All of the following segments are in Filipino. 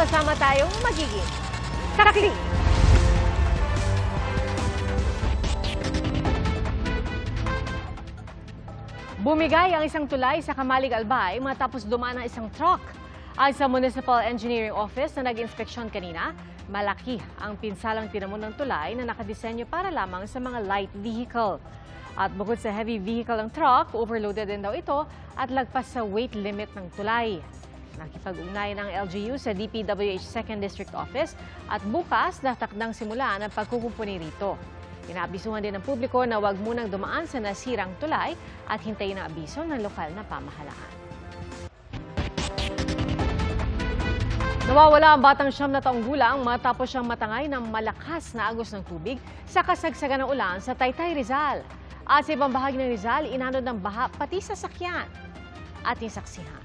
sama-sama tayong magiging karakli. Bumigay ang isang tulay sa Kamalig Albay matapos dumaan ang isang truck. Ay sa Municipal Engineering Office na nag-inspeksyon kanina, malaki ang pinsalang tinamon ng tulay na nakadisenyo para lamang sa mga light vehicle. At bukod sa heavy vehicle ng truck, overloaded din daw ito at lagpas sa weight limit ng tulay. Nakipag-ugnayan ang LGU sa DPWH 2nd District Office at bukas natakdang simulan ang pagkukumpuni rito. Inaabisuhan din ng publiko na huwag munang dumaan sa nasirang tulay at hintayin ang abiso ng lokal na pamahalaan. Nawawala ang batang 9 na taong gulang matapos siyang matangay ng malakas na agos ng tubig sa kasagsagan ng ulan sa Taytay, Rizal. At sa ibang bahagi ng Rizal, inanod ng baha pati sa sakyan. Ating saksihan.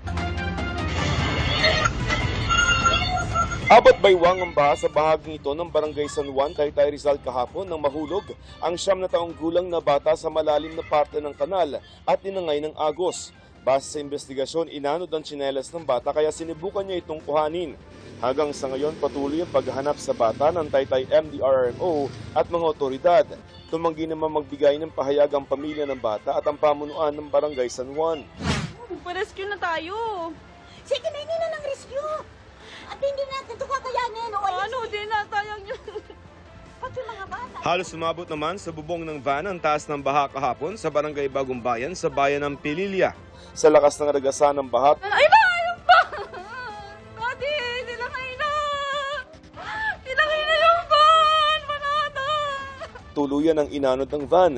Abot baywang ang baha sa bahaging ito ng Barangay San Juan, Taytay, Rizal kahapon nang mahulog ang 9 na taong gulang na bata sa malalim na parte ng kanal at tinangay ng agos. Base sa investigasyon, inanod ang tsinelas ng bata kaya sinubukan niya itong kuhanin. Hanggang sa ngayon, patuloy ang paghahanap sa bata ng Taytay MDRRMO at mga otoridad. Tumanggi naman magbigay ng pahayag ang pamilya ng bata at ang pamunuan ng Barangay San Juan. Pa-rescue na tayo. Sige na, hindi na ng rescue. At hindi natin ito kakayanin. Ano, di na, sayang yun. Pati mga bata. Halos sumabot naman sa bubong ng van ang taas ng baha kahapon sa Barangay Bagong Bayan sa bayan ng Pililya. Sa lakas ng ragasan ng baha, Ay ba? Ayun ba? Dati, nilangay na. Nilangay na yung van. Manata. tuluyan ang inanod ng van.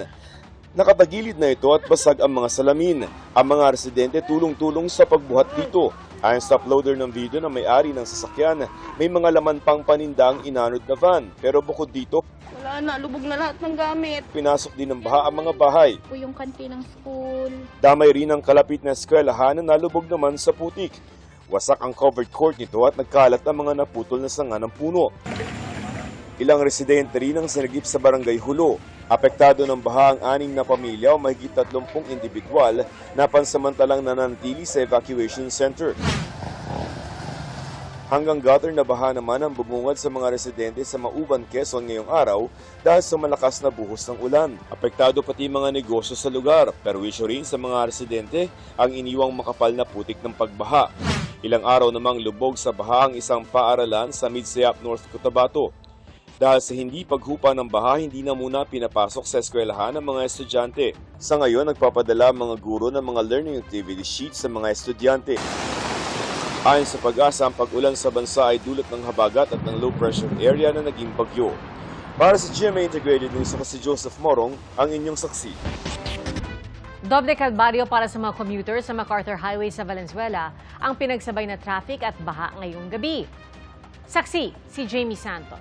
Nakatagilid na ito at basag ang mga salamin. Ang mga residente tulong-tulong sa pagbuhat dito. Ayon sa uploader ng video na may-ari ng sasakyan, may mga laman pang paninda ang inanod na van. Pero bukod dito, Wala na, lubog na lahat ng gamit. pinasok din ng baha ang mga bahay. Po yung kantin ng school. Damay rin ang kalapit na eskwelahan na nalubog naman sa putik. Wasak ang covered court nito at nagkalat ang mga naputol na sanga ng puno. Ilang residente rin ang sinagip sa Barangay Hulo. Apektado ng baha ang 6 na pamilya o mahigit 30 individual na pansamantalang nananatili sa evacuation center. Hanggang gutter na baha naman ang bumungad sa mga residente sa Mauban, Quezon ngayong araw dahil sa malakas na buhos ng ulan. Apektado pati mga negosyo sa lugar, pero wisyo rin sa mga residente ang iniwang makapal na putik ng pagbaha. Ilang araw namang lubog sa baha ang isang paaralan sa Midsayap, North Cotabato. Dahil sa hindi paghupa ng baha, hindi na muna pinapasok sa eskwelahan ng mga estudyante. Sa ngayon, nagpapadala ang mga guro ng mga learning activity sheets sa mga estudyante. Ayon sa Pag-asa, ang pag-ulan sa bansa ay dulot ng habagat at ng low pressure area na naging bagyo. Para sa GMA Integrated News, ako si Joseph Morong, ang inyong saksi. Doble kalbaryo para sa mga commuter sa MacArthur Highway sa Valenzuela ang pinagsabay na traffic at baha ngayong gabi. Saksi, si Jamie Santos.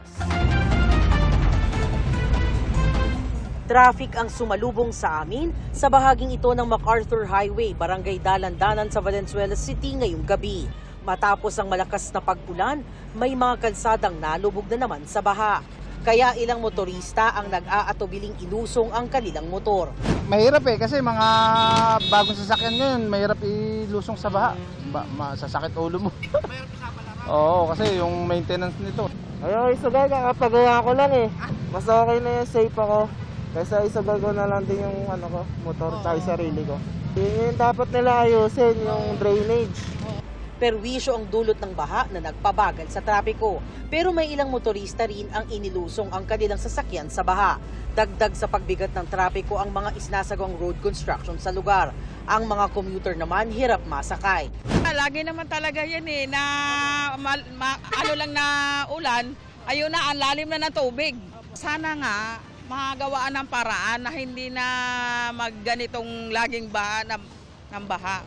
Traffic ang sumalubong sa amin sa bahaging ito ng MacArthur Highway, Barangay Dalandanan sa Valenzuela City ngayong gabi. Matapos ang malakas na pag-ulan, may mga kalsadang nalubog na naman sa baha. Kaya ilang motorista ang nag-aatubiling ilusong ang kanilang motor. Mahirap kasi mga bagong sasakyan ngayon, mahirap ilusong sa baha. Masasakit ulo mo. Oo, kasi yung maintenance nito. Ayaw, isagay, kakapagawa ko lang eh. Mas okay na yung safe ako. Kaysa isagay ko na lang din yung motor sa sarili ko. Yung dapat nila ayusin, yung drainage. Perwisyo ang dulot ng baha na nagpabagal sa trapiko. Pero may ilang motorista rin ang inilusong ang kanilang sasakyan sa baha. Dagdag sa pagbigat ng trapiko ang mga isnasagawang road construction sa lugar. Ang mga commuter naman hirap masakay. Lagi naman talaga yan eh, na ano lang na ulan, ayun na, ang lalim na ng tubig. Sana nga, magawaan ng paraan na hindi na magganitong laging baha ng baha.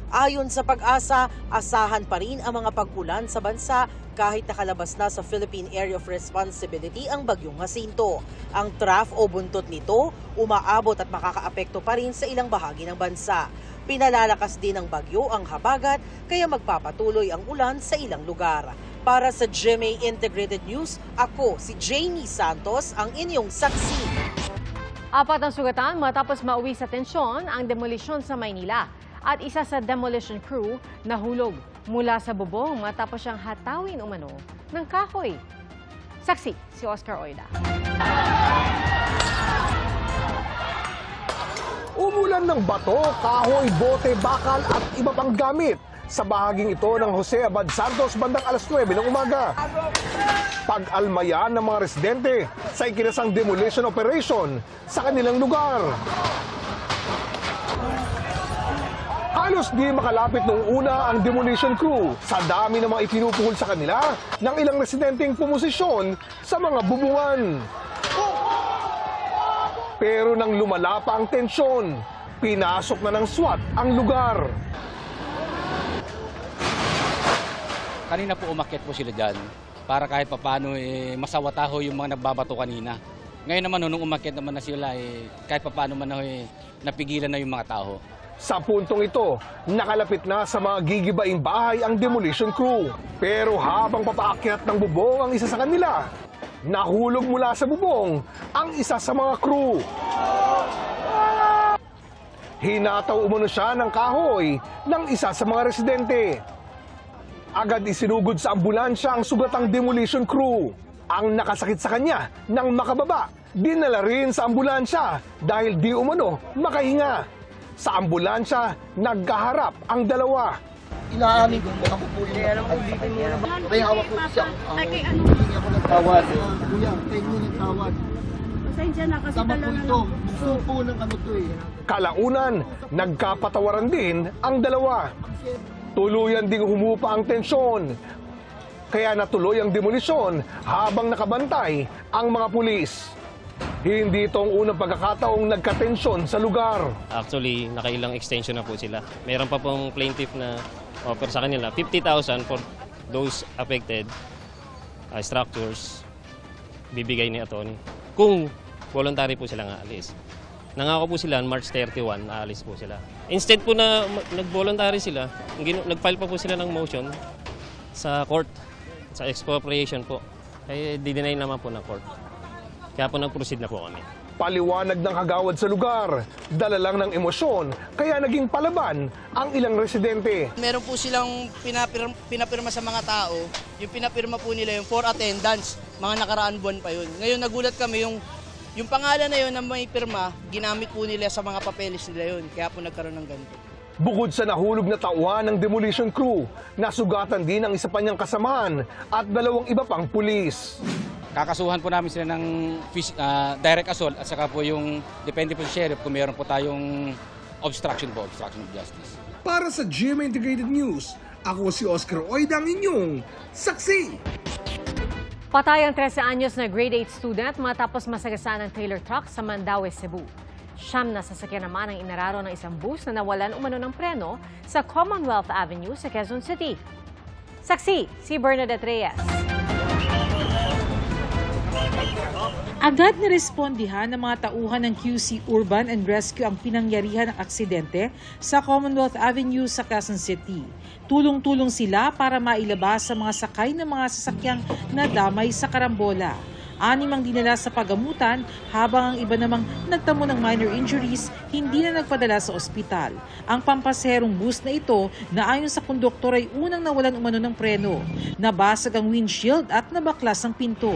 Ayon sa Pag-asa, asahan pa rin ang mga pag-ulan sa bansa kahit nakalabas na sa Philippine Area of Responsibility ang bagyong Jacinto. Ang trough o buntot nito umaabot at makakaapekto pa rin sa ilang bahagi ng bansa. Pinalalakas din ng bagyo ang habagat kaya magpapatuloy ang ulan sa ilang lugar. Para sa GMA Integrated News, ako si Jamie Santos, ang inyong saksi. 4 ang sugatan matapos mauwi sa tensyon ang demolisyon sa Maynila. at isa sa demolition crew nahulog mula sa bubong matapos siyang hatawin umano ng kahoy. Saksi si Oscar Oida. Umulan ng bato, kahoy, bote, bakal at iba pang gamit sa bahaging ito ng Jose Abad Santos bandang alas 9 ng umaga. Pag-almayan ng mga residente sa ikinasang demolition operation sa kanilang lugar. Halos di makalapit nung una ang demolition crew sa dami ng mga itinupuhol sa kanila ng ilang residenteng pumosisyon sa mga bubungan. Pero nang lumala pa ang tensyon, pinasok na ng SWAT ang lugar. Kanina po umakyat po sila dyan para kahit papaano masawataho yung mga nagbabato kanina. Ngayon naman nung umakyat naman na sila kahit papaano man napigilan na yung mga tao. Sa puntong ito, nakalapit na sa mga gigibaing bahay ang demolition crew. Pero habang papaakyat ng bubong ang isa sa kanila, nahulog mula sa bubong ang isa sa mga crew. Hinataw umano siya ng kahoy ng isa sa mga residente. Agad isinugod sa ambulansya ang sugatang demolition crew. Ang nakasakit sa kanya nang makababa, dinala rin sa ambulansya dahil di umano makahinga. Sa ambulansya, nagkaharap ang dalawa. Inaamin ko, baka po po yun. May hawak ko siya. Hindi ako nagtawad. Kuya, tayo mo nagtawad. Pasensya na kasi Tama po ito. Bukso po ng ano to eh. Kalaunan, nagkapatawaran din ang dalawa. Tuluyan ding humupa ang tensyon. Kaya natuloy ang demolisyon habang nakabantay ang mga pulis. Hindi ito ang unang pagkakataong nagkatensyon sa lugar. Actually, nakailang extension na po sila. Mayroon pa pong plaintiff na offer sa kanila 50,000 for those affected structures bibigay ni attorney. Kung voluntary po silang aalis. Nangako po sila March 31, aalis po sila. Instead po na nag-voluntary sila, nag-file pa po sila ng motion sa court, sa expropriation po. Ay di-deny naman po ng court. Kaya po nag-proceed na po kami. Paliwanag ng kagawad sa lugar, dala lang ng emosyon, kaya naging palaban ang ilang residente. Meron po silang pinapirma sa mga tao, yung pinapirma po nila yung for attendance, mga nakaraan buwan pa yun. Ngayon nagulat kami yung pangalan na yun na may pirma, ginamit po nila sa mga papeles nila yun, kaya po nagkaroon ng ganito. Bukod sa nahulog na tauhan ng demolition crew, nasugatan din ang isa pa niyang kasamahan at dalawang iba pang pulis. Kakasuhan po namin sila ng direct assault at saka po yung depende po sa sheriff kung meron po tayong obstruction of justice. Para sa GMA Integrated News, ako si Oscar Oida, ang inyong saksi. Patay ang 13 anyos na grade 8 student matapos masagasaan ng trailer truck sa Mandaue, Cebu. Siyam na sasakyan naman ang inararo ng isang bus na nawalan umano ng preno sa Commonwealth Avenue sa Quezon City. Saksi si Bernadette Reyes. Agad na respondihan ng mga tauhan ng QC Urban and Rescue ang pinangyarihan ng aksidente sa Commonwealth Avenue sa Quezon City. Tulong-tulong sila para mailabas sa mga sakay ng mga sasakyang nadamay sa karambola. 6 ang dinala sa pagamutan habang ang iba namang nagtamo ng minor injuries hindi na nagpadala sa ospital. Ang pampaserong bus na ito na ayon sa konduktor ay unang nawalan umano ng preno. Nabasag ang windshield at nabaklas ang pinto.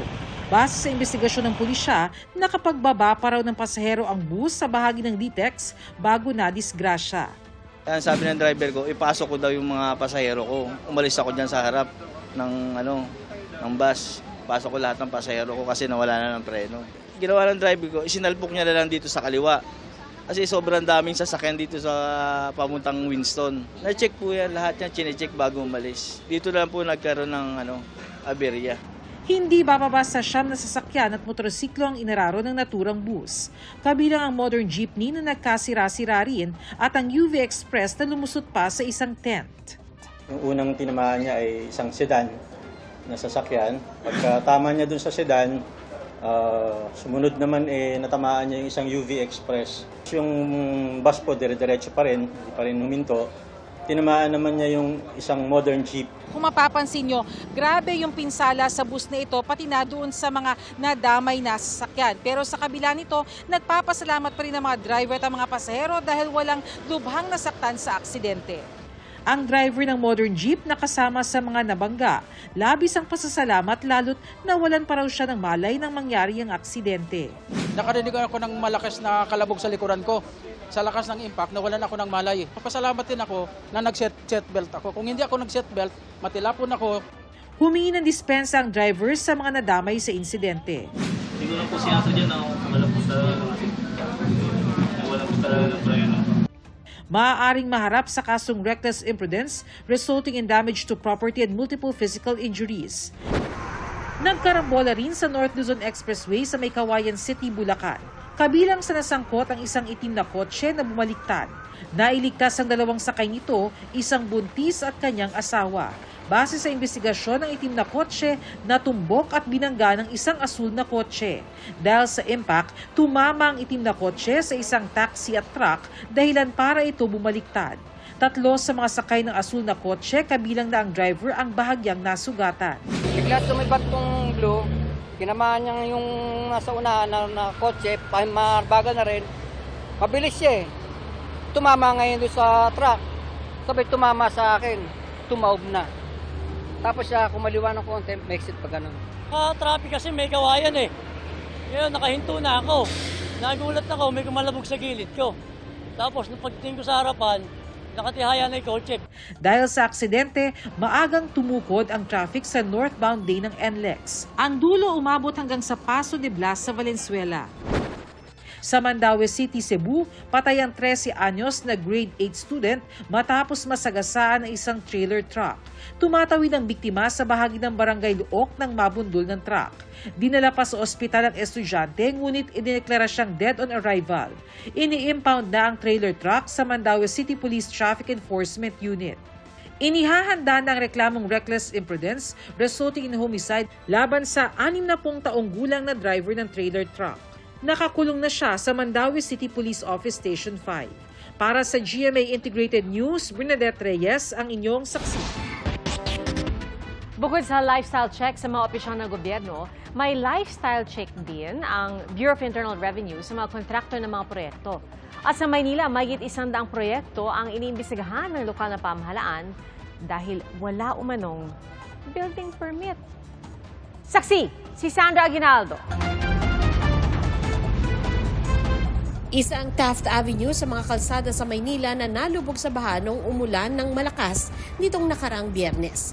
Base sa investigasyon ng pulisya, nakapagbaba pa raw ng pasahero ang bus sa bahagi ng Litex bago nadisgrasya. Sabi ng driver ko, ipasok ko daw yung mga pasahero ko. Umalis ako dyan sa harap ng bus. Pasok ko lahat ng pasahero ko kasi nawala na ng preno. Ginawa ng driver ko, isinalpok niya na lang dito sa kaliwa. Kasi sobrang daming sasakyan dito sa pamuntang Winston. Na-check po yan, lahat yan chine-check bago umalis. Dito lang po nagkaroon ng aberya. Hindi bababa sa 9 na sasakyan at motorsiklo ang inararo ng naturang bus. Kabilang ang modern jeepney na nagkasira-sira rin at ang UV Express na lumusot pa sa isang tent. Yung unang tinamaan niya ay isang sedan na sasakyan. Pagkatama niya dun sa sedan, sumunod naman natamaan niya yung isang UV Express. Yung bus po dire-diretso pa rin, hindi pa rin huminto. tinamaan naman niya yung isang modern jeep. Kung mapapansin nyo, grabe yung pinsala sa bus na ito, pati na doon sa mga nadamay na sasakyan. Pero sa kabila nito, nagpapasalamat pa rin ang mga driver at ang mga pasahero dahil walang lubhang nasaktan sa aksidente. Ang driver ng modern jeep na kasama sa mga nabangga, labis ang pasasalamat lalo't nawalan pa raw siya ng malay nang mangyari ang aksidente. Nakarinig ako ng malakas na kalabog sa likuran ko. Sa lakas ng impact, nawalan ako ng malay. Papasalamat din ako na nag-seatbelt ako. Kung hindi ako nag-seatbelt, matilapon ako. Humingi ng dispensa ang driver sa mga nadamay sa insidente. Siguro po siya dyan na wala po talaga ng preno. Maaaring maharap sa kasong reckless imprudence resulting in damage to property and multiple physical injuries. Nagkarambola rin sa North Luzon Expressway sa may Kawayan City, Bulacan. Kabilang sa nasangkot ang isang itim na kotse na bumaliktad. Nailigtas ang dalawang sakay nito, isang buntis at kanyang asawa. Base sa investigasyon, ang itim na kotse natumbok at binangga ng isang asul na kotse. Dahil sa impact, tumama ang itim na kotse sa isang taxi at truck dahilan para ito bumaliktad. 3 sa mga sakay ng asul na kotse, kabilang na ang driver, ang bahagyang nasugatan. Bigla sumibat tong blue, tinamaan niya yung nasa unahan na kotse, mabagal na rin. Mabilis siya eh. Tumama ngayon doon sa truck. Sabay tumama sa akin, tumaob na. Tapos siya kumaliwa ng konti, may exit pa ganun. Traffic kasi may kawayan eh. Ngayon nakahinto na ako. Nagulat ako, may kumalabog sa gilid ko. Tapos nung pagtingin ko sa harapan, nakatihaya na yung kotse. Dahil sa aksidente, maagang tumukod ang traffic sa northbound lane ng NLEX. Ang dulo umabot hanggang sa Paso de Blas sa Valenzuela. Sa Mandaue City, Cebu, patay ang 13 anyos na grade 8 student matapos masagasaan ng isang trailer truck. Tumatawid ang biktima sa bahagi ng barangay Luok nang mabundol ng truck. Dinala pa sa ospital ang estudyante, ngunit idineklara siyang dead on arrival. Ini-impound na ang trailer truck sa Mandaue City Police Traffic Enforcement Unit. Inihahanda ng reklamong reckless imprudence resulting in homicide laban sa 60 taong gulang na driver ng trailer truck. Nakakulong na siya sa Mandaue City Police Office Station 5. Para sa GMA Integrated News, Bernadette Reyes ang inyong saksi. Bukod sa lifestyle check sa mga opisyon ng gobyerno, may lifestyle check din ang Bureau of Internal Revenue sa mga kontraktor ng mga proyekto. At sa Maynila, mayigit 100 proyekto ang iniimbestigahan ng lokal na pamahalaan dahil wala umanong building permit. Saksi, si Sandra Aguinaldo. Isa ang Taft Avenue sa mga kalsada sa Maynila na nalubog sa baha nung umulan ng malakas nitong nakaraang Biyernes.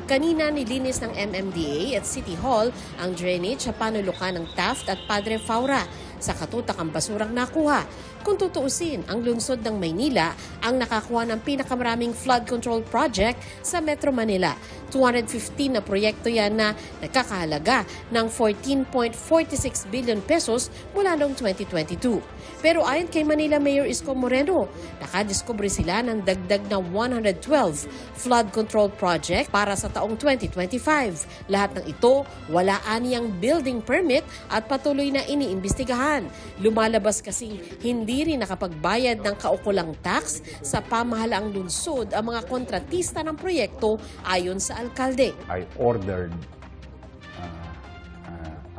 Kanina nilinis ng MMDA at City Hall ang drainage sa panulukan ng Taft at Padre Faura sa katutak ang basurang nakuha. Kung tutuusin, ang lungsod ng Maynila ang nakakuha ng pinakamaraming flood control project sa Metro Manila. 215 na proyekto yan na nagkakahalaga ng 14.46 billion pesos mula noong 2022. Pero ayon kay Manila Mayor Isko Moreno, nakadiskubre sila ng dagdag na 112 flood control project para sa taong 2025. Lahat ng ito, wala aniyang building permit at patuloy na iniimbestigahan. Lumalabas kasing hindi rin nakapagbayad ng kaukulang tax sa pamahalaang lungsod ang mga kontratista ng proyekto ayon sa alkalde. I ordered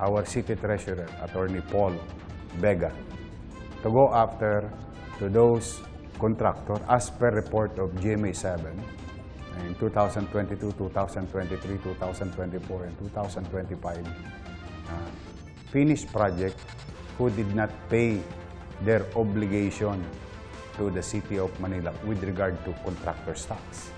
our City Treasurer, Attorney Paul Vega, to go after to those contractors as per report of GMA7 in 2022, 2023, 2024, and 2025 finished project who did not pay their obligation to the City of Manila with regard to contractor's tax.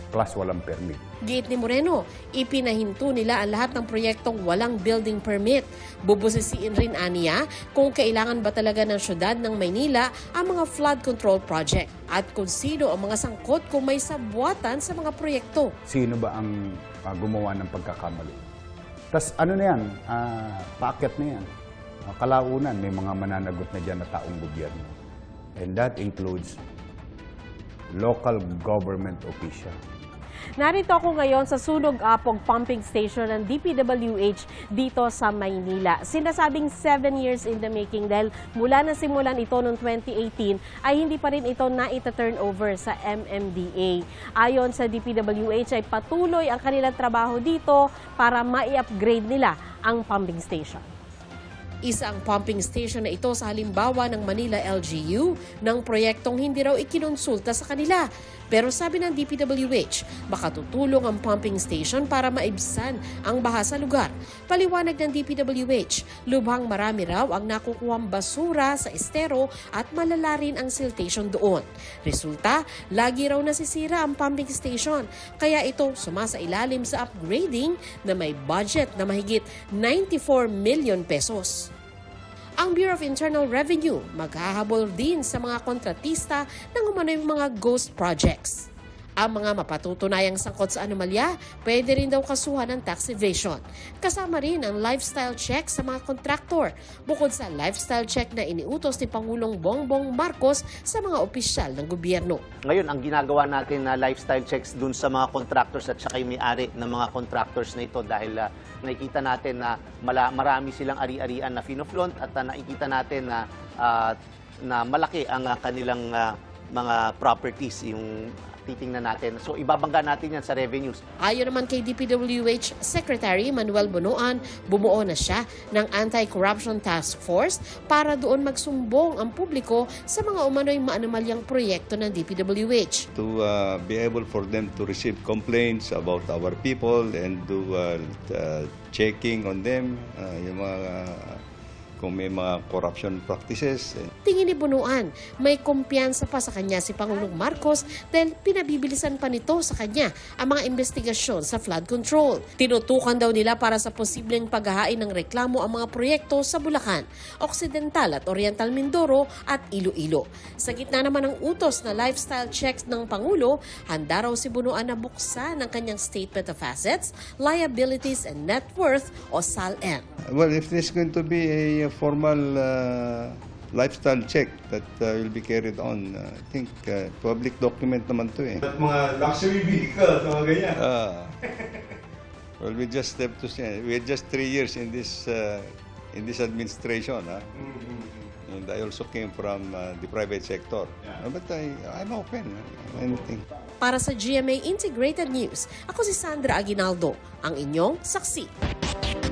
Plus walang permit. Giit ni Moreno, ipinahinto nila ang lahat ng proyektong walang building permit. Bubusisiin rin aniya kung kailangan ba talaga ng syudad ng Maynila ang mga flood control project at kung sino ang mga sangkot kung may sabwatan sa mga proyekto. Sino ba ang gumawa ng pagkakamali? Tas ano na yan? Paakyat na yan. Kalaunan, may mga mananagot na dyan na taong gobyerno. And that includes local government official. Narito ako ngayon sa Sunog Apog Pumping Station ng DPWH dito sa Maynila. Sinasabing 7 years in the making dahil mula na simulan ito noong 2018 ay hindi pa rin ito na-turn over sa MMDA. Ayon sa DPWH ay patuloy ang kanilang trabaho dito para ma-upgrade nila ang pumping station. Isa ang pumping station na ito sa halimbawa ng Manila LGU ng proyektong hindi raw ikinonsulta sa kanila. Pero sabi ng DPWH, baka tutulong ang pumping station para maibsan ang baha sa lugar. Paliwanag ng DPWH, lubhang marami raw ang nakukuhang basura sa estero at malala rin ang siltation doon. Resulta, lagi raw nasisira ang pumping station. Kaya ito sumasailalim sa upgrading na may budget na mahigit 94 million pesos. Ang Bureau of Internal Revenue maghahabol din sa mga kontratista ng umano'y mga ghost projects. Ang mga mapatutunayang sangkot sa anomalya, pwede rin daw kasuhan ng tax evasion. Kasama rin ang lifestyle check sa mga kontraktor, bukod sa lifestyle check na iniutos ni Pangulong Bongbong Marcos sa mga opisyal ng gobyerno. Ngayon, ang ginagawa natin na lifestyle checks dun sa mga contractors at saka yung may-ari ng mga contractors na ito dahil nakikita natin na marami silang ari-arian na fino-flaunt at nakikita natin na malaki ang kanilang mga properties, yung titingnan natin. So, ibabangga natin yan sa revenues. Ayon naman kay DPWH Secretary Manuel Bonoan, bumuo na siya ng Anti-Corruption Task Force para doon magsumbong ang publiko sa mga umano'y maanomalyang proyekto ng DPWH. To be able for them to receive complaints about our people and do checking on them, yung mga kung may mga corruption practices. Tingin ni Bunuan, may kumpiyansa pa sa kanya si Pangulong Marcos dahil pinabibilisan pa nito sa kanya ang mga investigasyon sa flood control. Tinutukan daw nila para sa posibleng paghahain ng reklamo ang mga proyekto sa Bulacan, Occidental at Oriental Mindoro at Iloilo. Sa gitna naman ng utos na lifestyle checks ng Pangulo, handa raw si Bunuan na buksan ang kanyang Statement of Assets, Liabilities and Net Worth o SALN. Well, if there's going to be a formal lifestyle check that will be carried on, I think public document naman to eh. At mga luxury vehicles, mga ganyan. Well, we just have to say, we had just 3 years in this administration, and I also came from the private sector. But I'm open, anything. Para sa GMA Integrated News, ako si Sandra Aguinaldo, ang inyong saksi.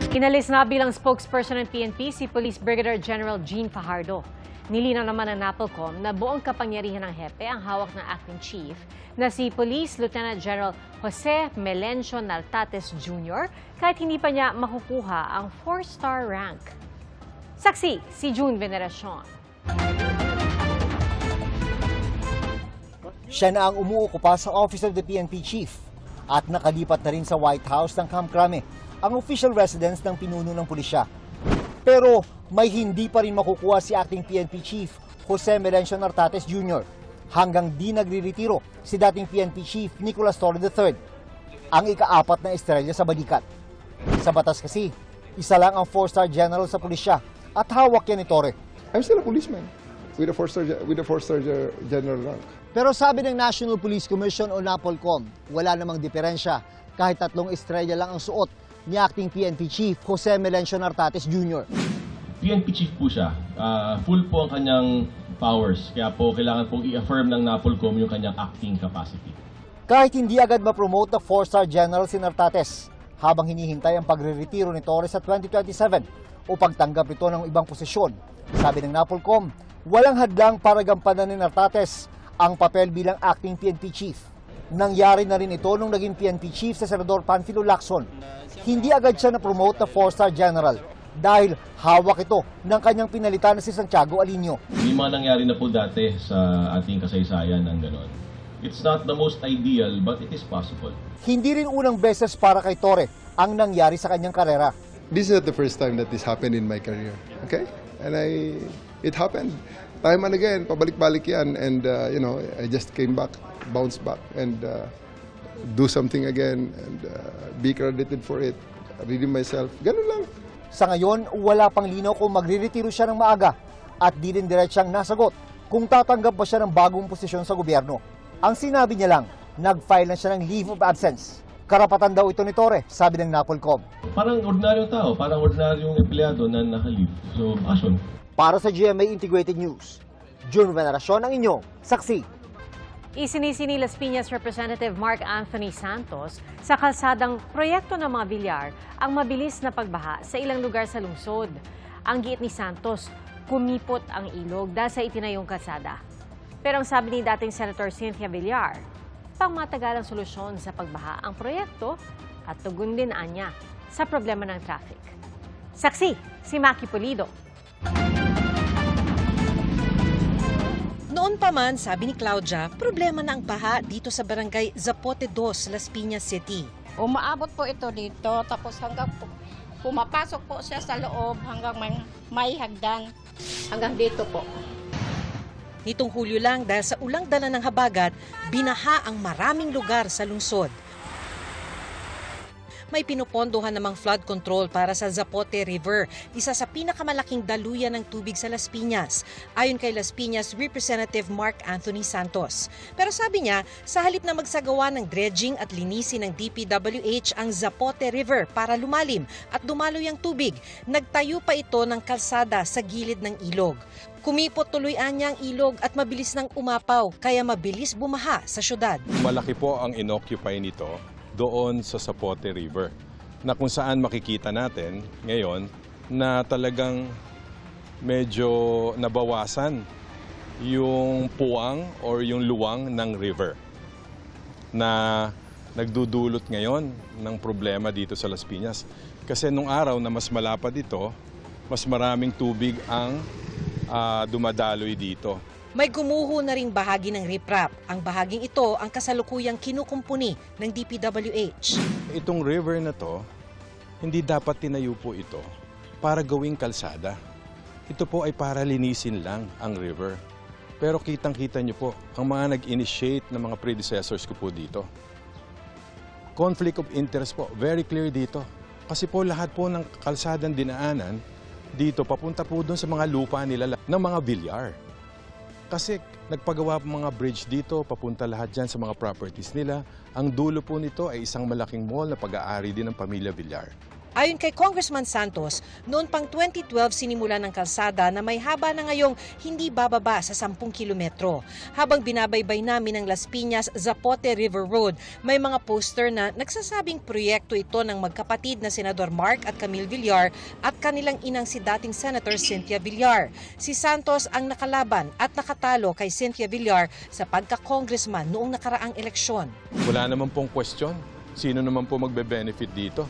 Inalis na bilang spokesperson ng PNP si Police Brigadier General Jean Fajardo. Nilinaw naman ng NAPOLCOM na buong kapangyarihan ng hepe ang hawak ng acting chief na si Police Lieutenant General Jose Melencio Naltates Jr. kahit hindi pa niya makukuha ang 4-star rank. Saksi, si June Veneracion. Siya na ang umuukupa sa Office of the PNP Chief at nakalipat na rin sa White House ng Camp Crame, ang official residence ng pinuno ng pulisya. Pero may hindi pa rin makukuha si acting PNP Chief Jose Melencio Naltates Jr. hanggang di nagre-retiro si dating PNP Chief Nicolas Torre III, ang ika-4 na estrella sa balikat. Sa batas kasi, isa lang ang 4-star general sa pulisya at hawak yan ni Torre. I'm still a policeman with a 4-star general rank. Pero sabi ng National Police Commission o NAPOLCOM, wala namang diferensya kahit 3 estrella lang ang suot ni acting PNP Chief Jose Melencio Naltates Jr. PNP Chief po siya. Full po ang kanyang powers. Kaya po kailangan pong i-affirm ng NAPOLCOM yung kanyang acting capacity. Kahit hindi agad ma-promote na 4-star general si Naltates, habang hinihintay ang pagre-retiro ni Torres sa 2027 o pagtanggap ito ng ibang posisyon, sabi ng NAPOLCOM, walang hadlang para gampanan ni Naltates ang papel bilang acting PNP Chief. Nangyari na rin ito nung naging PNP Chief sa Senador Panfilo Lacson. Hindi agad siya na-promote na 4-star general dahil hawak ito ng kanyang pinalitan na si Santiago Alinio. May mga nangyari na po dati sa ating kasaysayan ng ganon. It's not the most ideal, but it is possible. Hindi rin unang beses para kay Torre ang nangyari sa kanyang karera. This is not the first time that this happened in my career. Okay? And it happened time and again, pabalik-balik yan, and I just came back, bounced back, and do something again, and be credited for it, redeem myself, ganun lang. Sa ngayon, wala pang linaw kung magre-retiro siya ng maaga at di rin diretsang nasagot kung tatanggap ba siya ng bagong posisyon sa gobyerno. Ang sinabi niya lang, Nag-file na siya ng leave of absence. Karapatan daw ito ni Torre, sabi ng NAPOLCOM. Parang ordinaryong tao, parang ordinaryong empleyado na naka-leave. So, action. Para sa GMA Integrated News, June Veneracion ang inyong saksi. Isinisi ni Las Piñas Representative Mark Anthony Santos sa kalsadang proyekto ng mga bilyar ang mabilis na pagbaha sa ilang lugar sa lungsod. Ang giit ni Santos, kumipot ang ilog dahil sa itinayong kalsada. Pero ang sabi ni dating Senator Cynthia Villar, pangmatagalang solusyon sa pagbaha ang proyekto at tugon din anya sa problema ng traffic. Saksi, si Maki Pulido. Noon pa man, sabi ni Claudia, problema na ang baha dito sa barangay Zapote 2, Las Piñas City. Umaabot po ito dito, tapos hanggang pumapasok po siya sa loob hanggang may hagdan. Hanggang dito po. Nitong Hulyo lang dahil sa ulang dala ng habagat, binaha ang maraming lugar sa lungsod. May pinupondohan namang flood control para sa Zapote River, isa sa pinakamalaking daluyan ng tubig sa Las Piñas, ayon kay Las Piñas Representative Mark Anthony Santos. Pero sabi niya, sa halip na magsagawa ng dredging at linisin ng DPWH ang Zapote River para lumalim at dumaloy ang tubig, nagtayo pa ito ng kalsada sa gilid ng ilog. Kumipot tuloy anya ang ilog at mabilis nang umapaw, kaya mabilis bumaha sa syudad. Malaki po ang inoccupy nito doon sa Zapote River, na kung saan makikita natin ngayon na talagang medyo nabawasan yung puwang or yung luwang ng river na nagdudulot ngayon ng problema dito sa Las Piñas. Kasi nung araw na mas malapad ito, mas maraming tubig ang dumadaloy dito. May gumuho na ring bahagi ng riprap. Ang bahaging ito ang kasalukuyang kinukumpuni ng DPWH. Itong river na to, hindi dapat tinayo po ito para gawing kalsada. Ito po ay para linisin lang ang river. Pero kitang-kita nyo po, ang mga nag-initiate ng mga predecessors ko po dito. Conflict of interest po, very clear dito. Kasi po lahat po ng kalsadang dinaanan dito, papunta po doon sa mga lupa nila ng mga bilyar. Kasi nagpagawa po mga bridge dito, papunta lahat dyan sa mga properties nila. Ang dulo po nito ay isang malaking mall na pag-aari din ng pamilya Villar. Ayon kay Congressman Santos, noon pang 2012 sinimula ng kalsada na may haba na ngayong hindi bababa sa 10 kilometro. Habang binabaybay namin ang Las Piñas Zapote River Road, may mga poster na nagsasabing proyekto ito ng magkapatid na Senador Mark at Camille Villar at kanilang inang si dating Senator Cynthia Villar. Si Santos ang nakalaban at nakatalo kay Cynthia Villar sa pagka-congressman noong nakaraang eleksyon. Wala naman pong question. Sino naman po magbe-benefit dito?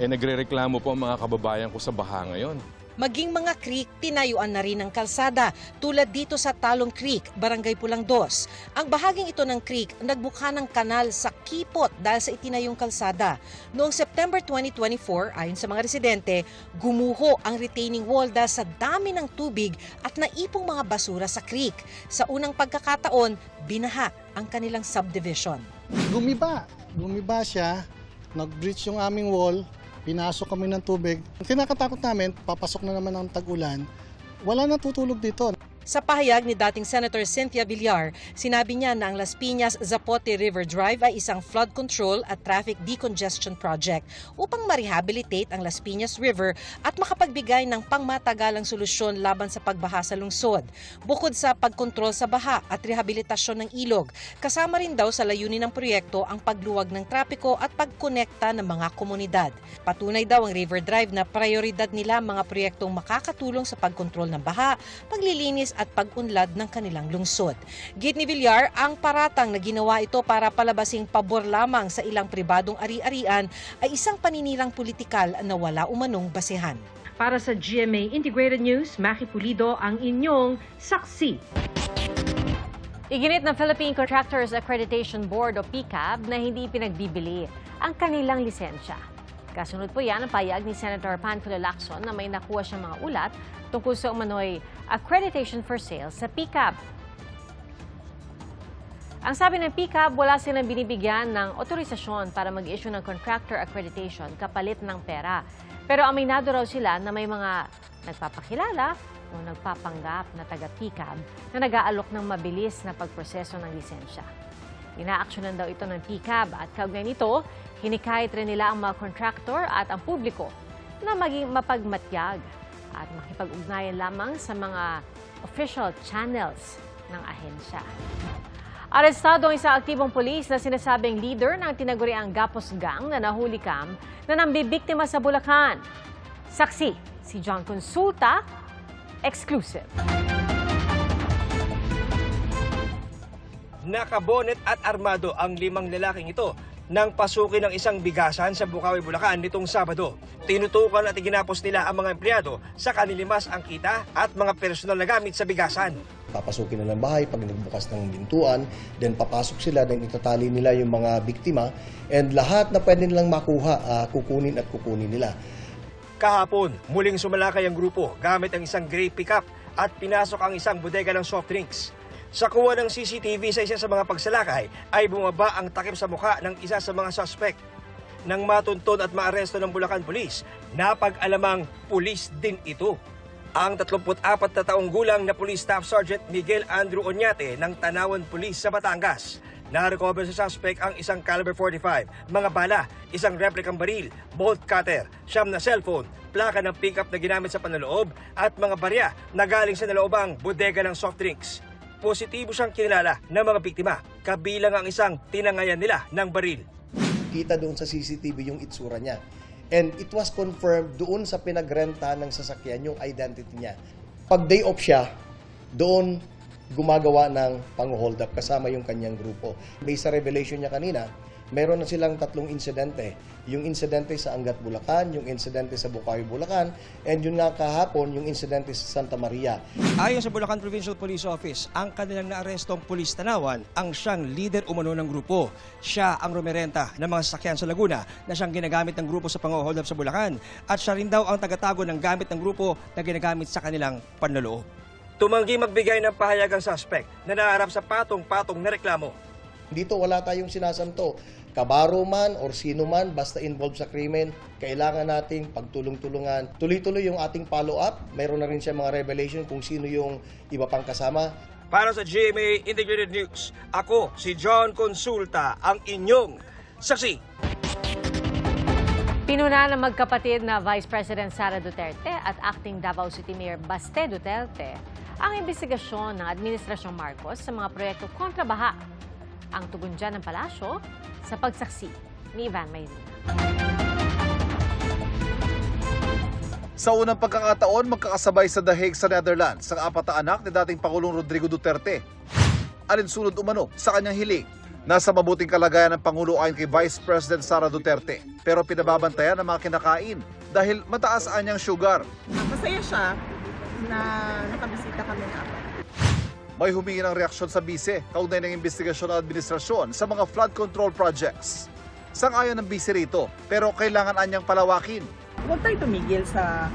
Nagre-reklamo po ang mga kababayan ko sa baha ngayon. Maging mga creek, tinayuan na rin ng kalsada tulad dito sa Talong Creek, Barangay Pulang 2. Ang bahaging ito ng creek nagbuka ng kanal sa Kipot dahil sa itinayong kalsada. Noong September 2024, ayon sa mga residente, gumuho ang retaining wall dahil sa dami ng tubig at naipong mga basura sa creek. Sa unang pagkakataon, binaha ang kanilang subdivision. Gumiba siya, nag-breach yung aming wall, pinasok kami ng tubig. Ang kinakatakot namin, papasok na naman ang tag-ulan, wala nang tutulog dito. Sa pahayag ni dating Senator Cynthia Villar, sinabi niya na ang Las Piñas Zapote River Drive ay isang flood control at traffic decongestion project upang ma-rehabilitate ang Las Piñas River at makapagbigay ng pangmatagalang solusyon laban sa pagbaha sa lungsod. Bukod sa pagkontrol sa baha at rehabilitasyon ng ilog, kasama rin daw sa layunin ng proyekto ang pagluwag ng trapiko at pagkonekta ng mga komunidad. Patunay daw ang River Drive na prioridad nila mga proyektong makakatulong sa pagkontrol ng baha, paglilinis at pag-unlad ng kanilang lungsod. Git ni Villar, ang paratang na ginawa ito para palabasing pabor lamang sa ilang pribadong ari-arian ay isang paninirang politikal na wala umanong basehan. Para sa GMA Integrated News, Maki Pulido ang inyong saksi. Iginit ng Philippine Contractors Accreditation Board o PCAB na hindi pinagbibili ang kanilang lisensya. Kasunod po yan ang payag ni Senator Panfilo Lacson na may nakuha siyang mga ulat tungkol sa umano'y accreditation for sale sa PCAB. Ang sabi ng PCAB, wala silang binibigyan ng otorisasyon para mag-issue ng contractor accreditation kapalit ng pera. Pero aminado raw sila na may mga nagpapakilala o nagpapanggap na taga-PCAB na nag-aalok ng mabilis na pagproseso ng lisensya. Inaaksyonan daw ito ng TCAB at kaugnay nito, hinikayat rin nila ang mga contractor at ang publiko na maging mapagmatyag at makipag-ugnayan lamang sa mga official channels ng ahensya. Arestado ang isang aktibong pulis na sinasabing leader ng tinaguriang Gapos Gang na nahuli kam na nambibiktima sa Bulacan. Saksi, si John Consulta, exclusive. Nakabonet at armado ang 5 lalaking ito nang pasukin ng isang bigasan sa Bukawi, Bulacan nitong Sabado. Tinutukan at iginapos nila ang mga empleyado sa kanilimas ang kita at mga personal na gamit sa bigasan. Papasukin na ng bahay pag nagbukas ng bintuan, then papasok sila, then itatali nila yung mga biktima, and lahat na pwede nilang makuha, kukunin nila. Kahapon, muling sumalakay ang grupo gamit ang isang gray pickup at pinasok ang isang bodega ng soft drinks. Sa kuha ng CCTV sa isa sa mga pagsalakay ay bumaba ang takip sa mukha ng isa sa mga suspect. Nang matuntun at maaresto ng Bulacan Police, napag-alamang pulis din ito. Ang 34 na taong gulang na Police Staff Sergeant Miguel Andrew Oñate ng Tanawan Police sa Batangas. Na-recover sa suspect ang isang caliber 45, mga bala, isang replicang baril, bolt cutter, 9 na cellphone, plaka ng pickup na ginamit sa panloob at mga barya na galing sa naloobang bodega ng soft drinks. Positibo siyang kinilala ng mga biktima, kabilang ang isang tinangayan nila ng baril. Kita doon sa CCTV yung itsura niya. And it was confirmed doon sa pinagrenta ng sasakyan yung identity niya. Pag day off siya, doon gumagawa ng pang-hold up kasama yung kanyang grupo. Based sa revelation niya kanina, meron na silang 3 insidente. Yung insidente sa Angat, Bulacan, yung insidente sa Bukawi, Bulacan, and yun nga kahapon, yung insidente sa Santa Maria. Ayon sa Bulacan Provincial Police Office, ang kanilang naarestong pulis Tanawan ang siyang leader umano ng grupo. Siya ang rumerenta ng mga sasakyan sa Laguna na siyang ginagamit ng grupo sa pang-hold up sa Bulacan. At siya rin daw ang tagatago ng gamit ng grupo na ginagamit sa kanilang panloloob. Tumanggi magbigay ng pahayag ang suspect na naharap sa patong-patong na reklamo. Dito wala tayong sinasanto. Kabaro man or sino man basta involved sa krimen, kailangan nating pagtulong-tulungan. Tuloy-tuloy yung ating follow-up. Mayroon na rin siya mga revelation kung sino yung iba pang kasama. Para sa GMA Integrated News, ako si John Consulta, ang inyong saksi. Pinuna ng magkapatid na Vice President Sara Duterte at Acting Davao City Mayor Baste Duterte ang investigasyon ng Administrasyong Marcos sa mga proyekto kontra baha. Ang tugon dyan ng palasyo sa pagsaksi ni Ivan Mayrina. Sa unang pagkakataon, magkakasabay sa The Hague sa Netherlands ang 4 na anak ni dating Pangulong Rodrigo Duterte. Alinsunod umano sa kanyang hiling. Nasa mabuting kalagayan ng Pangulo ayon kay Vice President Sara Duterte, pero pinababantayan ang mga kinakain dahil mataas ang niyang sugar. Masaya siya na nakabisita kami na. May humingi ng reaksyon sa bise kaugnay ng investigasyon ng administrasyon sa mga flood control projects. Sang-ayon ng bise rito, pero kailangan anyang palawakin. Huwag tayo tumigil sa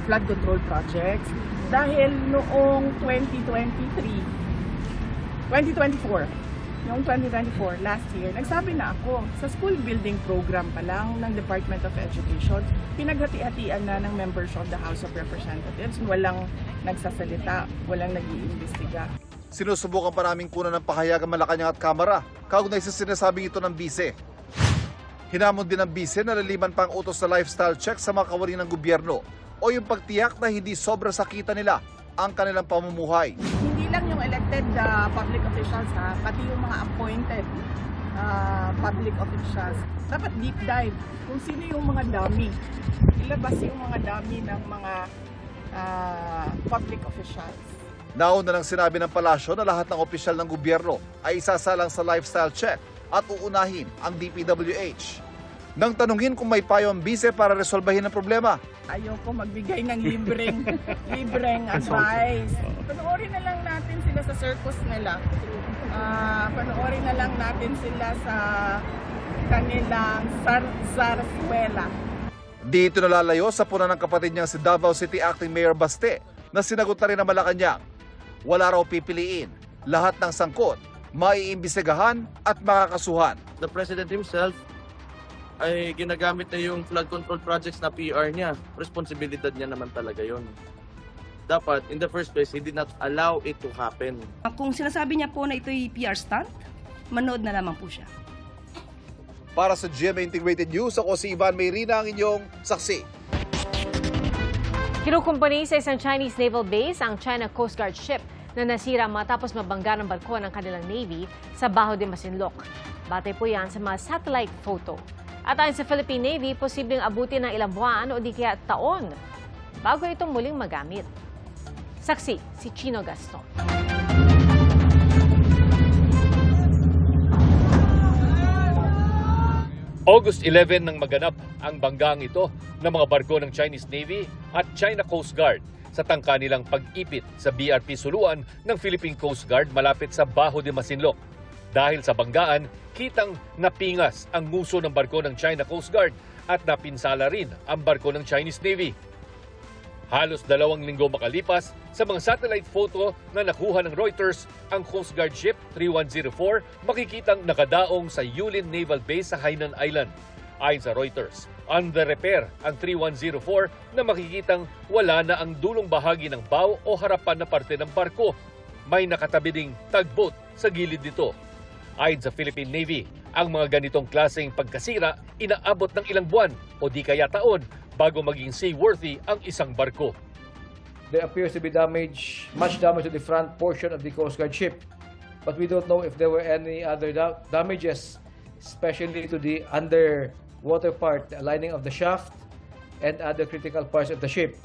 flood control projects dahil noong 2024, last year, nagsabi na ako sa school building program pa lang ng Department of Education, pinaghati-hatian na ng members of the House of Representatives. Walang nagsasalita, walang nag-iimbestiga. Sinusubukan pa naming kunan ng pahayag ang Malacanang at Kamara, kaugnay sa sinasabing ito ng bise. Hinamon din ng bise na laliman pa ang utos sa lifestyle check sa mga kawani ng gobyerno o yung pagtiyak na hindi sobra sa kita nila ang kanilang pamumuhay. Hindi lang yung elected public officials, pati yung mga appointed public officials. Dapat deep dive kung sino yung mga dummy. Ilabas yung mga dummy ng mga public officials. Nauna nang sinabi ng palasyo na lahat ng opisyal ng gobyerno ay isasalang sa lifestyle check at uunahin ang DPWH. Nang tanungin kung may payo ang bise para resolbahin ang problema. Ayoko magbigay ng libreng advice. Panoorin na lang natin sila sa circus nila. Panoorin na lang natin sila sa kanilang zarzuela. Dito nalalayo sa puna ng kapatid niyang si Davao City Acting Mayor Baste na sinagot na rin ng Malacanang. Wala raw pipiliin. Lahat ng sangkot, maiimbestigahan at makakasuhan. The President himself ay ginagamit na yung flood control projects na PR niya. Responsibilidad niya naman talaga yon. Dapat, in the first place, he did not allow it to happen. Kung sinasabi niya po na ito'y PR stunt, manood na lamang po siya. Para sa GMA Integrated News, ako si Ivan Mayrina, ang inyong saksi. Kinukumpuni sa isang Chinese naval base ang China Coast Guard ship na nasira matapos mabangga ng barko ng kanilang Navy sa Bajo de Masinloc. Batay po yan sa mga satellite photo. At ayon sa Philippine Navy, posibleng abutin ng ilang buwan o di kaya taon bago itong muling magamit. Saksi, si Chino Gaston. August 11 nang maganap ang banggang ito ng mga barko ng Chinese Navy at China Coast Guard sa tangka nilang pag-ipit sa BRP Suluan ng Philippine Coast Guard malapit sa Bajo de Masinloc. Dahil sa banggaan, kitang napingas ang nguso ng barko ng China Coast Guard at napinsala rin ang barko ng Chinese Navy. Halos 2 linggo makalipas, sa mga satellite photo na nakuha ng Reuters, ang Coast Guard Ship 3104 makikitang nakadaong sa Yulin Naval Base sa Hainan Island. Ayon sa Reuters, under repair ang 3104 na makikitang wala na ang dulong bahagi ng bow o harapan na parte ng barko. May nakatabi ding tugboat sa gilid nito. Ayon sa Philippine Navy, ang mga ganitong klaseng pagkasira inaabot ng ilang buwan o di kaya taon bago maging seaworthy ang isang barko. There appears to be much damage to the front portion of the Coast Guard ship. But we don't know if there were any other damages, especially to the underwater part, the lining of the shaft, and other critical parts of the ship.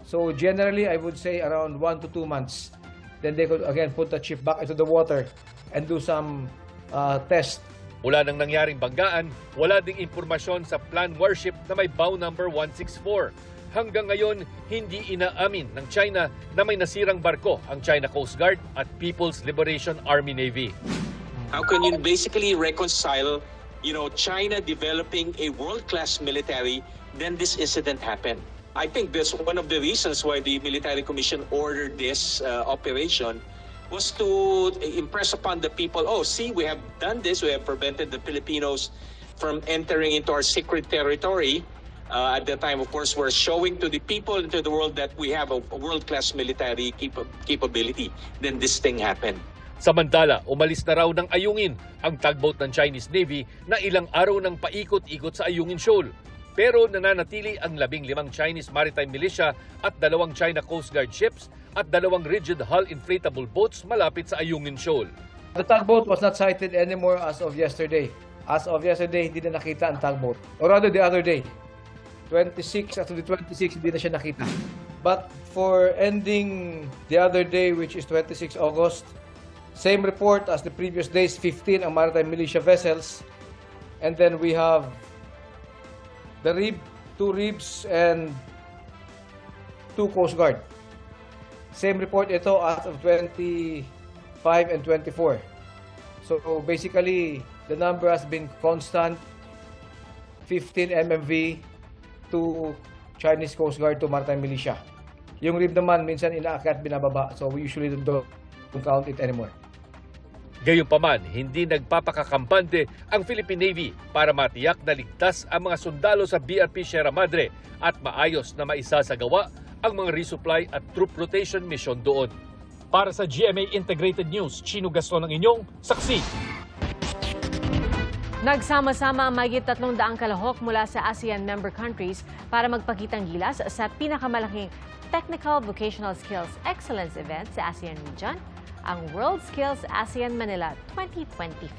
So generally, I would say around 1 to 2 months. Then they could again put the ship back into the water and do some test. Mula nang nangyaring banggaan, wala ding impormasyon sa planned warship na may bow number 164. Hanggang ngayon, hindi inaamin ng China na may nasirang barko ang China Coast Guard at People's Liberation Army Navy. How can you basically reconcile, China developing a world-class military, then this incident happened? I think that's one of the reasons why the Military Commission ordered this operation was to impress upon the people, see, we have done this, we have prevented the Filipinos from entering into our secret territory. At the time, of course, we're showing to the people and to the world that we have a world-class military capability. Then this thing happened. Samantala, umalis na raw ng Ayungin ang tugboat ng Chinese Navy na ilang araw nang paikot-ikot sa Ayungin Shoal. Pero nananatili ang 15 Chinese Maritime Militia at 2 China Coast Guard ships at 2 rigid hull inflatable boats malapit sa Ayungin Shoal. The tugboat was not sighted anymore as of yesterday. As of yesterday, hindi na nakita ang tugboat. Or rather the other day, 26, after the 26, hindi na siya nakita. But for ending the other day, which is 26 August, same report as the previous days, 15 ang Maritime Militia vessels. And then we have the 2 ribs and 2 Coast Guard. Same report ito as of 25 and 24. So basically, the number has been constant, 15 MMV to Chinese Coast Guard to Maritime Militia. Yung rib naman, minsan inaakyat, binababa. So we usually don't count it anymore. Gayunpaman, hindi nagpapakakampante ang Philippine Navy para matiyak na ligtas ang mga sundalo sa BRP Sierra Madre at maayos na maisasagawa ang mga resupply at troop rotation mission doon. Para sa GMA Integrated News, Chino Gaston ang inyong saksi. Nagsama-sama ang mahigit 300 kalahok mula sa ASEAN member countries para magpakitang gilas sa pinakamalaking Technical Vocational Skills Excellence event sa ASEAN region, ang World Skills ASEAN Manila 2025.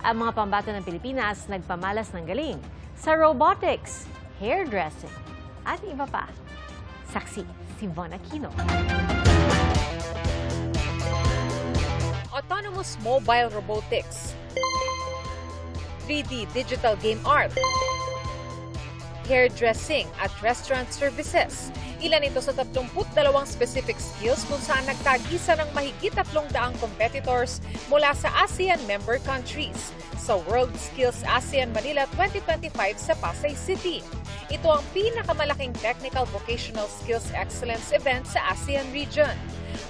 Ang mga pambato ng Pilipinas nagpamalas ng galing sa robotics, hairdressing, at iba pa. Saksi, si Von Aquino. Autonomous mobile robotics, 3D digital game art, hairdressing at restaurant services. Ilan ito sa 32 specific skills kung saan nagtagisa ng mahigit 300 competitors mula sa ASEAN member countries sa World Skills ASEAN Manila 2025 sa Pasay City. Ito ang pinakamalaking Technical Vocational Skills Excellence event sa ASEAN region.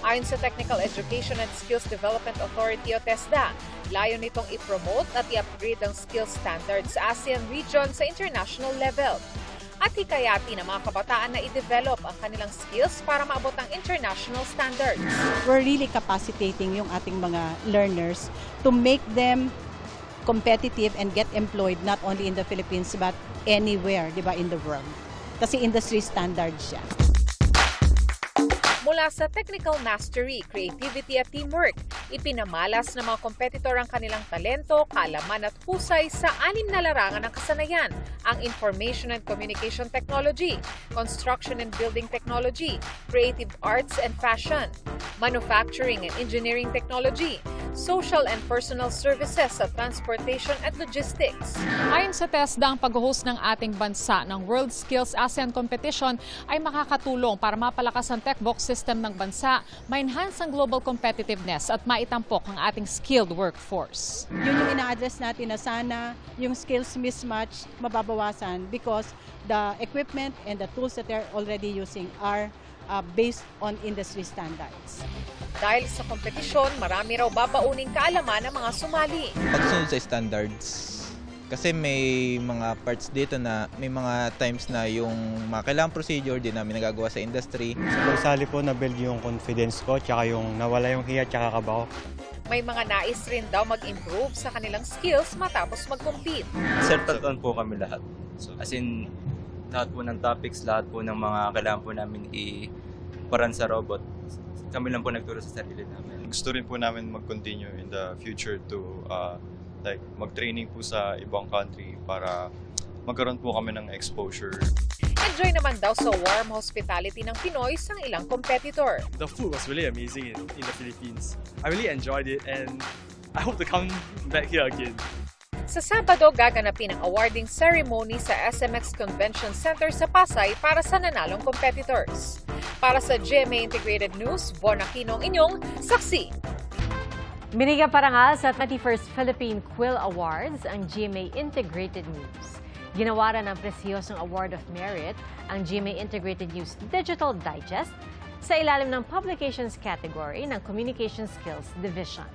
Ayon sa Technical Education and Skills Development Authority o TESDA, layo nitong i-promote at i-upgrade ang skills standards sa ASEAN region sa international level. at hikayatin ang mga kabataan na i-develop ang kanilang skills para maabot ang international standards. We're really capacitating yung ating mga learners to make them competitive and get employed not only in the Philippines but anywhere, di ba, in the world. Kasi industry standard siya. Mula sa technical mastery, creativity at teamwork, ipinamalas ng mga kompetitor ang kanilang talento, kaalaman at husay sa 6 na larangan ng kasanayan, ang Information and Communication Technology, Construction and Building Technology, Creative Arts and Fashion, Manufacturing and Engineering Technology, Social and Personal Services at Transportation at Logistics. Ayon sa TESDA, ang pag-host ng ating bansa ng World Skills ASEAN Competition ay makakatulong para mapalakas ang tech-box system ng bansa, ma-enhance ang global competitiveness at maitampok ang ating skilled workforce. Yun yung ina-address natin na sana yung skills mismatch mababawasan because the equipment and the tools that they're already using are based on industry standards. Dahil sa kompetisyon, marami raw babauning kaalaman ng mga sumali. Pagsunod sa standards, kasi may mga parts dito na may mga times na yung mga kailangang procedure din namin nagagawa sa industry. Sa pagsali po, na-build yung confidence ko, tsaka yung nawala yung hiya, tsaka kabaho. May mga nais rin daw mag-improve sa kanilang skills matapos mag-compete. Certain on po kami lahat. As in, lahat po ng topics, lahat po ng mga kailangan po namin i-paran sa robot. Kami lang po nagturo sa sarili namin. Gusto rin po namin mag-continue in the future to like mag-training po sa ibang country para magkaroon po kami ng exposure. Enjoy naman daw sa warm hospitality ng Pinoy ang ilang competitor. The food was really amazing in the Philippines. I really enjoyed it and I hope to come back here again. Sa Sabado, gaganapin ang awarding ceremony sa SMX Convention Center sa Pasay para sa nanalong competitors. Para sa GMA Integrated News, Von Aquino ang inyong saksi. Binigyan parangal sa 21st Philippine Quill Awards ang GMA Integrated News. Ginawaran ng prestiyosong Award of Merit ang GMA Integrated News Digital Digest sa ilalim ng Publications category ng Communication Skills Division.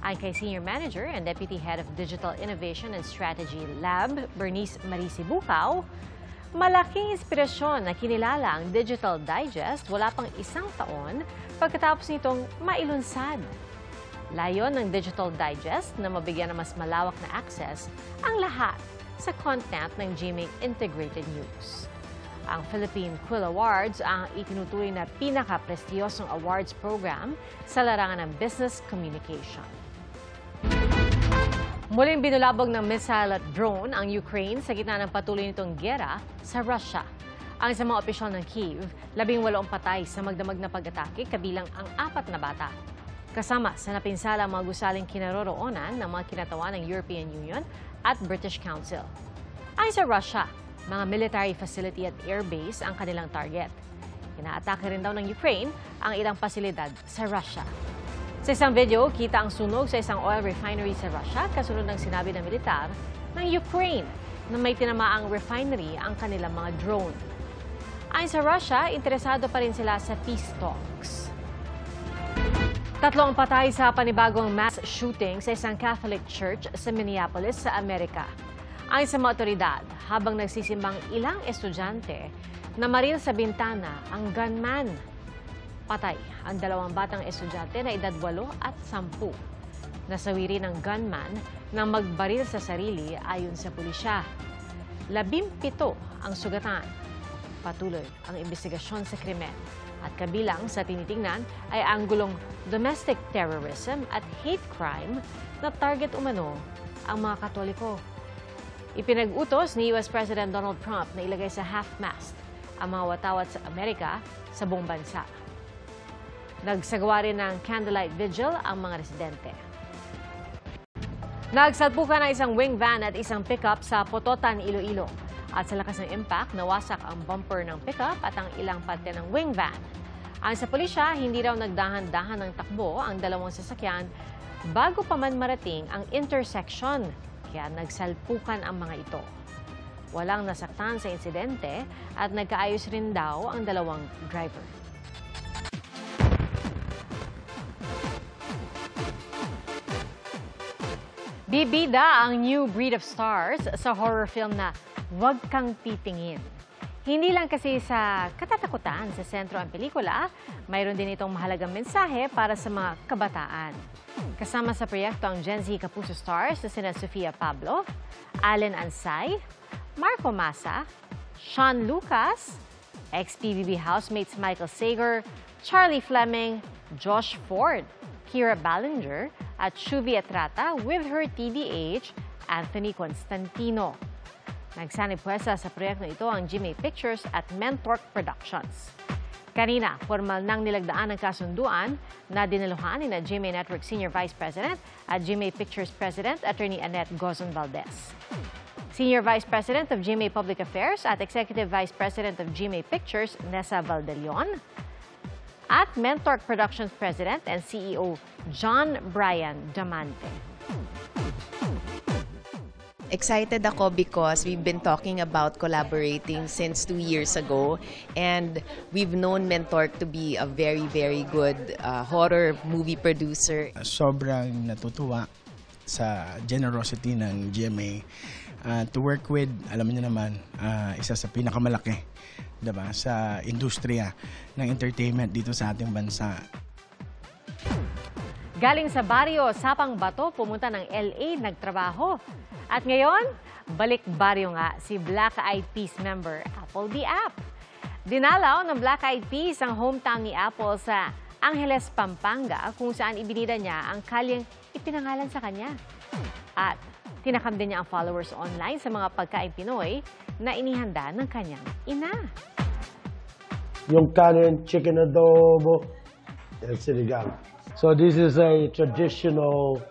Ayon kay Senior Manager and Deputy Head of Digital Innovation and Strategy Lab, Bernice Marisi Bukaw, malaking inspirasyon na kinilala ang Digital Digest wala pang 1 taon pagkatapos nitong mailunsad. Layon ng Digital Digest na mabigyan ng mas malawak na access ang lahat sa content ng GMA Integrated News. Ang Philippine Quill Awards ang itinuturing na pinaka-prestiyosong awards program sa larangan ng business communication. Muling binulabog ng missile at drone ang Ukraine sa gitna ng patuloy nitong giyera sa Russia. Ang sa mga opisyal ng Kyiv, 18 patay sa magdamag na pag-atake kabilang ang 4 na bata. Kasama sa napinsala ang mga gusaling kinaroroonan ng mga kinatawan ng European Union at British Council. Ayon sa Russia, mga military facility at airbase ang kanilang target. Inaatake rin daw ng Ukraine ang ilang pasilidad sa Russia. Sa isang video, kita ang sunog sa isang oil refinery sa Russia kasunod ng sinabi ng militar ng Ukraine na may tinamaang refinery ang kanilang mga drone. Ayon sa Russia, interesado pa rin sila sa peace talks. 3 ang patay sa panibagong mass shooting sa isang Catholic church sa Minneapolis sa Amerika. Ayon sa mga otoridad, habang nagsisimbang ilang estudyante, namaril sa bintana ang gunman. Patay ang 2 batang estudyante na edad 8 at 10. Nasawi rin ang gunman nang magbaril sa sarili ayon sa pulisya. 17 ang sugatan. Patuloy ang investigasyon sa krimen. At kabilang sa tinitingnan ay anggulong domestic terrorism at hate crime na target umano ang mga Katoliko. Ipinag-utos ni US President Donald Trump na ilagay sa half-mast ang mga watawat sa Amerika sa buong bansa. Nagsagawa rin ng candlelight vigil ang mga residente. Nagsalpukan ng isang wing van at isang pickup sa Pototan, Iloilo. At sa lakas ng impact, nawasak ang bumper ng pickup at ang ilang parte ng wing van. Ayon sa pulisya, hindi raw nagdahan-dahan ng takbo ang 2 sasakyan bago pa man marating ang intersection. Kaya nagsalpukan ang mga ito. Walang nasaktan sa insidente at nagkaayos rin daw ang 2 driver. Bibida ang new breed of stars sa horror film na Huwag Kang Titingin. Hindi lang kasi sa katatakutan sa sentro ang pelikula, mayroon din itong mahalagang mensahe para sa mga kabataan. Kasama sa proyekto ang Gen Z Kapuso stars na sina Sofia Pablo, Allen Ansay, Marco Massa, Sean Lucas, ex-PBB housemates Michael Sager, Charlie Fleming, Josh Ford, Kira Ballinger, at Shuvi Atrata with her TDH, Anthony Constantino. Nagsanipwesa sa proyekto ito ang GMA Pictures at Mentork Productions. Kanina, formal nang nilagdaan ng kasunduan na dinaluhan ni GMA Network Senior Vice President at GMA Pictures President Attorney Annette Gozon Valdez. Senior Vice President of GMA Public Affairs at Executive Vice President of GMA Pictures Nessa Valdelion at Mentork Productions President and CEO John Brian Damante. Excited ako because we've been talking about collaborating since 2 years ago, and we've known Mentork to be a very, very good horror movie producer. Sobrang natutuwa sa generosity ng GMA to work with, alam niyo naman, isa sa pinakamalaki, diba, sa industriya ng entertainment dito sa ating bansa. Galing sa baryo Sapang Bato, pumunta ng LA nagtrabaho. At ngayon, balik baryo nga si Black Eyed Peas member Apple the App. Dinalaw ng Black Eyed Peas ang hometown ni Apple sa Angeles, Pampanga, kung saan ibinida niya ang kalyeng ipinangalan sa kanya. At tinakam din niya ang followers online sa mga pagkain Pinoy na inihanda ng kanyang ina. Yung kanin, chicken adobo, and sinigang. So this is a traditional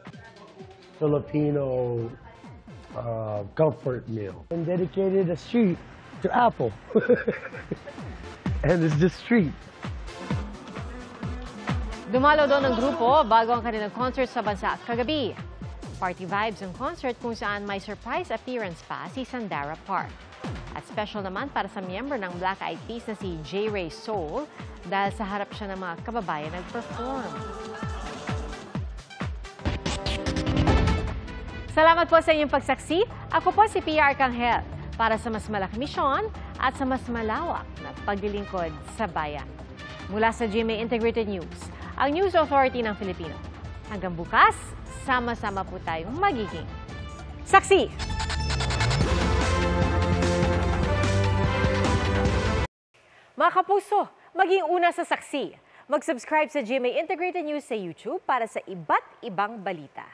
Filipino comfort meal. And dedicated a street to Apple. And it's the street. Dumalo doon ng grupo bago ang kanilang concert sa bansa kagabi. Party vibes ang concert kung saan may surprise appearance pa si Sandara Park. At special naman para sa miyembro ng Black Eyed Peas na si J. Ray Soul dahil sa harap siya ng mga kababayan nag-perform. Salamat po sa inyong pagsaksi. Ako po si PR Kanghel para sa mas malaking misyon at sa mas malawak na paglilingkod sa bayan. Mula sa GMA Integrated News, ang News Authority ng Filipino. Hanggang bukas, sama-sama po tayong magiging saksi! Mga kapuso, maging una sa saksi. Mag-subscribe sa GMA Integrated News sa YouTube para sa iba't ibang balita.